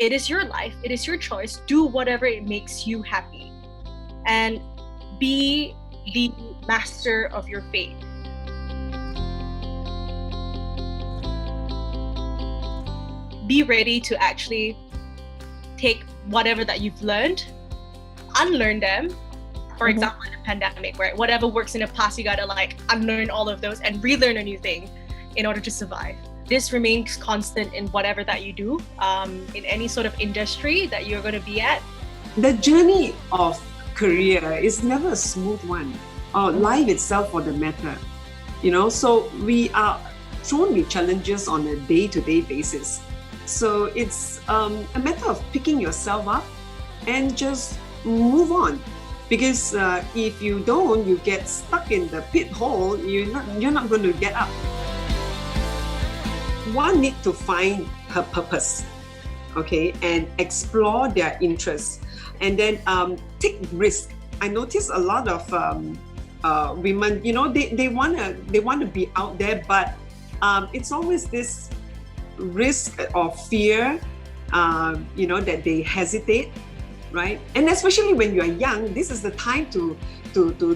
it is your life, it is your choice. Do whatever it makes you happy, and be the master of your fate. Be ready to actually take whatever that you've learned, unlearn them. For example, in a pandemic, right? Whatever works in the past, you gotta like unlearn all of those and relearn a new thing in order to survive. This remains constant in whatever that you do, in any sort of industry that you're going to be at. The journey of career is never a smooth one, or life itself for the matter. So we are thrown with challenges on a day-to-day basis. So it's a matter of picking yourself up and just move on. Because if you don't, you get stuck in the pit hole, you're not going to get up. One need to find her purpose, okay, and explore their interests, and then take risk. I notice a lot of women, they want to be out there, but it's always this risk or fear, that they hesitate, right? And especially when you are young, this is the time to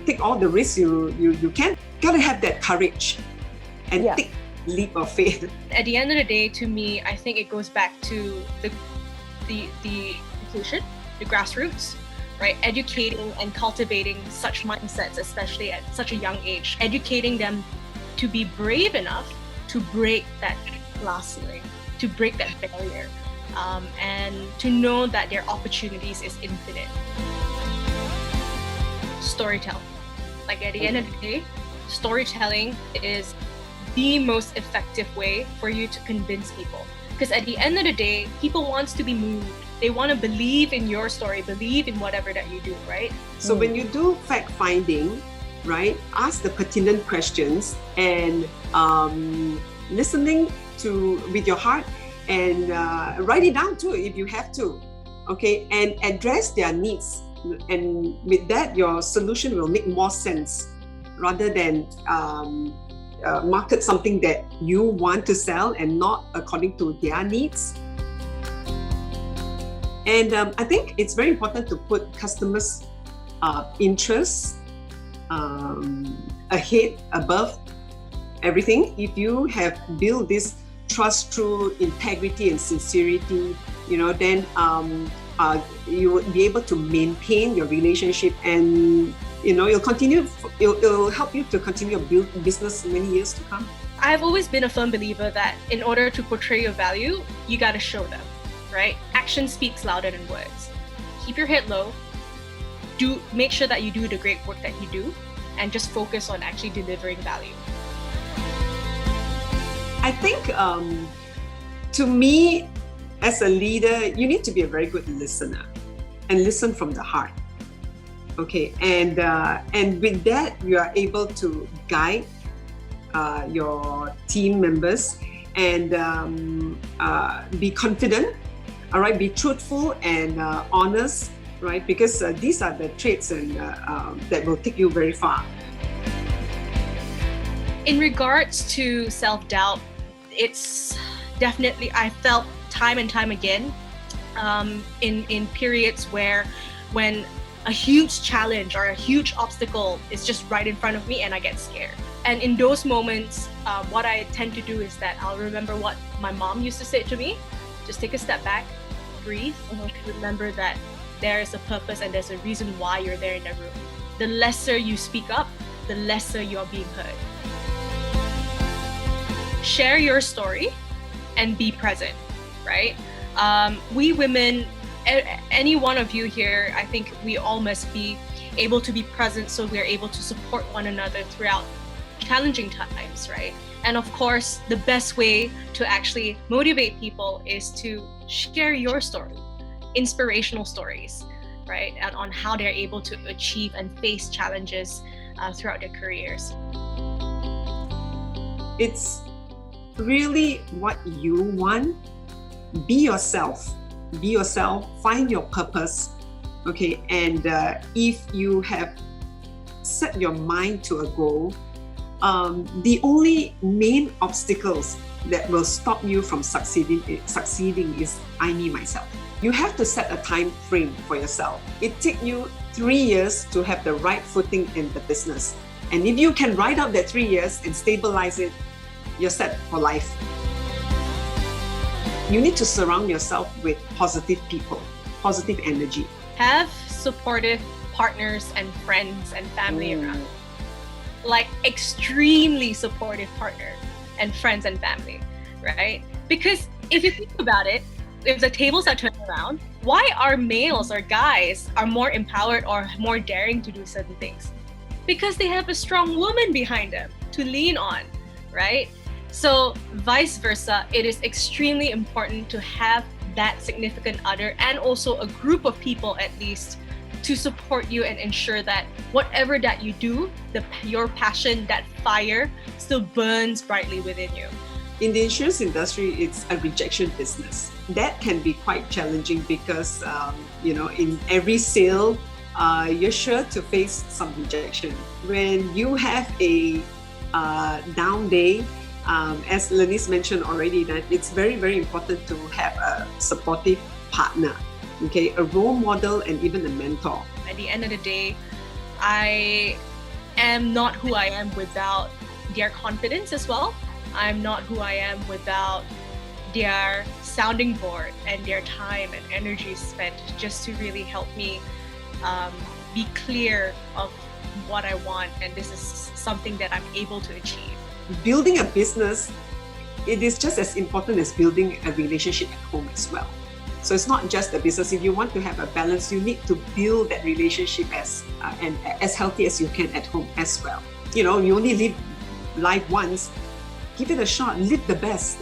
take all the risks you can. Gotta have that courage and take leap of faith. At the end of the day, to me, I think it goes back to the education, the grassroots, right? Educating and cultivating such mindsets, especially at such a young age. Educating them to be brave enough to break that glass ceiling, to break that barrier, and to know that their opportunities is infinite. Storytelling. Like at the end of the day, storytelling is the most effective way for you to convince people. Because at the end of the day, people want to be moved. They want to believe in your story, believe in whatever that you do, right? So when you do fact finding, right, ask the pertinent questions and listening to with your heart, and write it down too if you have to, okay, and address their needs. And with that, your solution will make more sense rather than market something that you want to sell and not according to their needs. And I think it's very important to put customers' interests ahead, above everything. If you have built this trust through integrity and sincerity, then you will be able to maintain your relationship, and it'll help you to continue to build business many years to come. I've always been a firm believer that in order to portray your value, you got to show them, right? Action speaks louder than words. Keep your head low. Make sure that you do the great work that you do, and just focus on actually delivering value. I think, to me, as a leader, you need to be a very good listener and listen from the heart. Okay, and with that, you are able to guide your team members and be confident. All right, be truthful and honest, right? Because these are the traits and that will take you very far. In regards to self-doubt, it's definitely, I felt time and time again in periods when a huge challenge or a huge obstacle is just right in front of me and I get scared. And in those moments, what I tend to do is that I'll remember what my mom used to say to me. Just take a step back, breathe, and remember that there is a purpose and there's a reason why you're there in the room. The lesser you speak up, the lesser you're being heard. Share your story and be present, right? We women, any one of you here, I think we all must be able to be present so we're able to support one another throughout challenging times, right? And of course, the best way to actually motivate people is to share your story, inspirational stories, right? And on how they're able to achieve and face challenges throughout their careers. It's really what you want. Be yourself. Be yourself. Find your purpose. Okay, and if you have set your mind to a goal, the only main obstacles that will stop you from succeeding is I, me, myself. You have to set a time frame for yourself. It takes you 3 years to have the right footing in the business. And if you can ride out that 3 years and stabilize it, you're set for life. You need to surround yourself with positive people, positive energy. Have supportive partners and friends and family around. Like extremely supportive partner and friends and family, right? Because if you think about it, if the tables are turned around, why are males or guys are more empowered or more daring to do certain things? Because they have a strong woman behind them to lean on, right? So vice versa, it is extremely important to have that significant other and also a group of people at least to support you and ensure that whatever that you do, your passion, that fire still burns brightly within you. In the insurance industry, it's a rejection business. That can be quite challenging because, in every sale, you're sure to face some rejection. When you have a down day, as Lennise mentioned already, that it's very, very important to have a supportive partner, okay, a role model and even a mentor. At the end of the day, I am not who I am without their confidence as well. I'm not who I am without their sounding board and their time and energy spent just to really help me be clear of what I want, and this is something that I'm able to achieve. Building a business, it is just as important as building a relationship at home as well. So it's not just a business. If you want to have a balance, you need to build that relationship as healthy as you can at home as well. You only live life once. Give it a shot. Live the best.